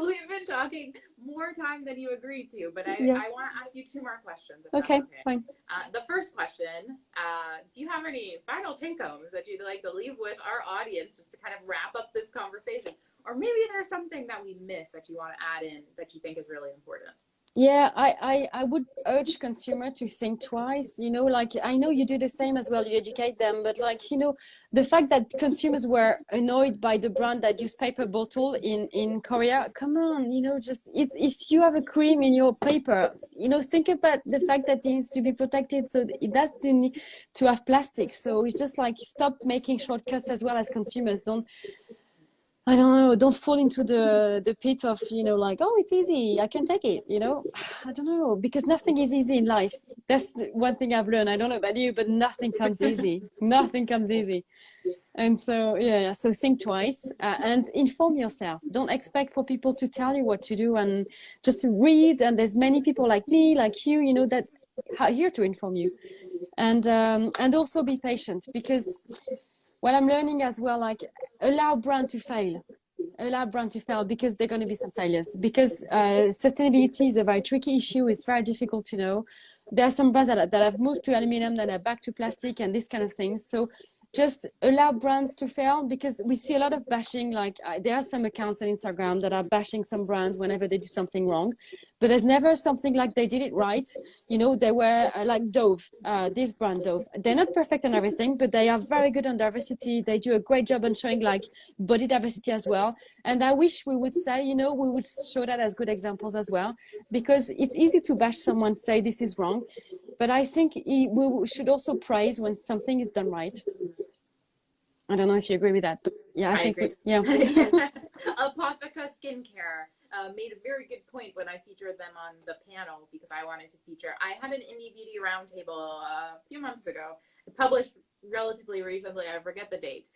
Speaker 1: we've been talking more time than you agreed to, but I want to ask you two more questions.
Speaker 2: Okay, fine.
Speaker 1: The first question, do you have any final take-homes that you'd like to leave with our audience just to kind of wrap up this conversation? Or maybe there's something that we missed that you want to add in that you think is really important?
Speaker 2: Yeah, I would urge consumer to think twice, you know, like, I know you do the same as well, you educate them, but like, you know, the fact that consumers were annoyed by the brand that used paper bottle in Korea, come on, you know, just, if you have a cream in your paper, you know, think about the fact that it needs to be protected, so it has to have plastic. So it's just like, stop making shortcuts as well as consumers. I don't know, don't fall into the pit of, you know, like, oh, it's easy, I can take it, you know. I don't know, because nothing is easy in life. That's one thing I've learned. I don't know about you, but nothing comes easy. Nothing comes easy. And so, yeah, so think twice and inform yourself. Don't expect for people to tell you what to do, and just read. And there's many people like me, like you know, that are here to inform you. And also be patient, because what I'm learning as well, like, allow brand to fail, because there are going to be some failures, because sustainability is a very tricky issue. It's very difficult to know. There are some brands that have moved to aluminum, that are back to plastic, and this kind of things. So just allow brands to fail, because we see a lot of bashing. Like, there are some accounts on Instagram that are bashing some brands whenever they do something wrong, but there's never something like they did it right. You know, they were like Dove, this brand Dove. They're not perfect on everything, but they are very good on diversity. They do a great job on showing like body diversity as well. And I wish we would say, you know, we would show that as good examples as well, because it's easy to bash someone, say this is wrong, but I think we should also praise when something is done right. I don't know if you agree with that, but yeah, I think
Speaker 1: agree.
Speaker 2: Yeah.
Speaker 1: Apotheca Skincare made a very good point when I featured them on the panel, because I wanted to feature. I had an Indie Beauty Roundtable a few months ago. It published relatively recently. I forget the date,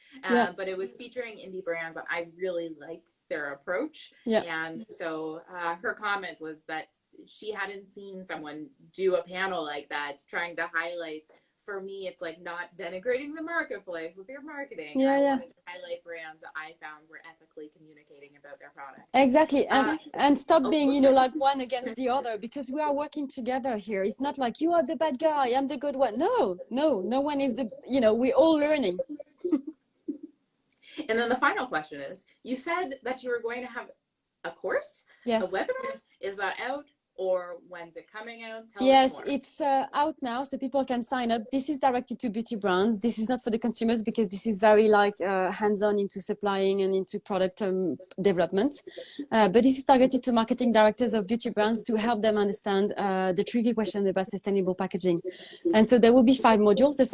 Speaker 1: but it was featuring indie brands, and I really liked their approach.
Speaker 2: Yeah.
Speaker 1: And so her comment was that she hadn't seen someone do a panel like that, trying to highlight. For me, it's like not denigrating the marketplace with your marketing. I wanted to highlight brands that I found were ethically communicating about their product.
Speaker 2: Exactly. And stop being, you know, like one against the other, because we are working together here. It's not like you are the bad guy, I'm the good one. No one is the, you know, we're all learning.
Speaker 1: And then the final question is, you said that you were going to have a course, a webinar. Is that out? Or when's it coming out? Tell us more.
Speaker 2: It's out now, so people can sign up. This is directed to beauty brands. This is not for the consumers, because this is very like hands-on into supplying and into product development. But this is targeted to marketing directors of beauty brands to help them understand the tricky questions about sustainable packaging. And so there will be 5 modules. The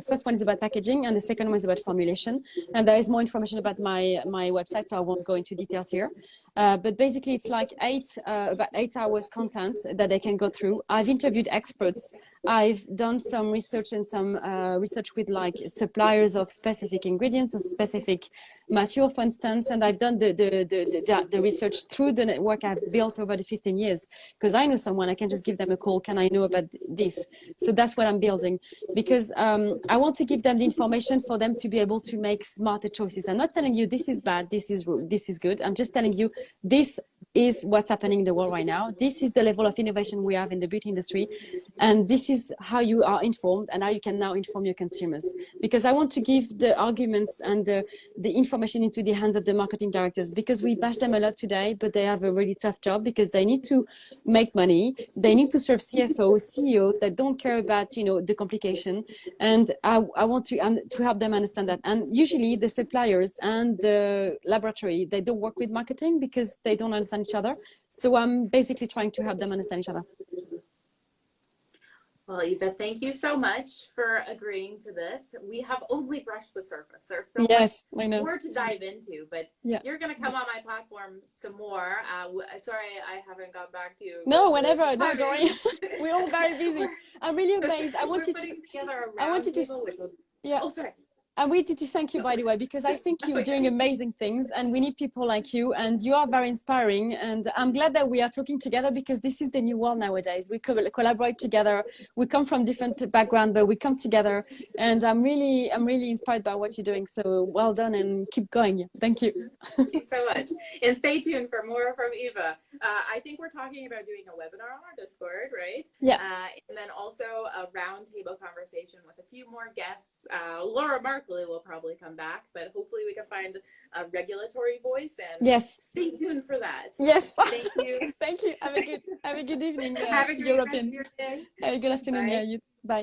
Speaker 2: first one is about packaging, and the second one is about formulation. And there is more information about my website, so I won't go into details here. But basically, it's like about 8 hours content that they can go through. I've interviewed experts. I've done some research and some research with like suppliers of specific ingredients or specific material, for instance. And I've done the research through the network I've built over the 15 years. Because I know someone, I can just give them a call. Can I know about this? So that's what I'm building. Because I want to give them the information for them to be able to make smarter choices. I'm not telling you this is bad, this is good. I'm just telling you this is what's happening in the world right now. This is the level of innovation we have in the beauty industry. And this is how you are informed and how you can now inform your consumers. Because I want to give the arguments and the information into the hands of the marketing directors, because we bash them a lot today, but they have a really tough job because they need to make money. They need to serve CFOs, CEOs that don't care about, the complication. And I want to help them understand that. And usually the suppliers and the laboratory, they don't work with marketing because they don't understand each other. So I'm basically trying to help them understand each other.
Speaker 1: Well, Eva, thank you so much for agreeing to this. We have only brushed the surface. There's so much more to dive into, but you're going to come on my platform some more. Sorry, I haven't got back to you.
Speaker 2: No, whenever. No, don't worry. We're all very busy. I'm really amazed. I wanted
Speaker 1: to.
Speaker 2: Yeah.
Speaker 1: Oh, sorry.
Speaker 2: I wanted to thank you, by the way, because I think you're doing amazing things and we need people like you, and you are very inspiring. And I'm glad that we are talking together because this is the new world nowadays. We collaborate together. We come from different backgrounds, but we come together. And I'm really inspired by what you're doing. So well done and keep going. Thank you.
Speaker 1: Thank you so much. And stay tuned for more from Eva. I think we're talking about doing a webinar on our Discord, right?
Speaker 2: Yeah.
Speaker 1: And then also a roundtable conversation with a few more guests. Laura Markley will probably come back, but hopefully we can find a regulatory voice, and stay tuned for that.
Speaker 2: Yes.
Speaker 1: Thank you.
Speaker 2: Thank you. Have a good evening.
Speaker 1: Have a great rest of your day.
Speaker 2: Have a good afternoon.
Speaker 1: Bye.
Speaker 2: Yeah, you. Bye.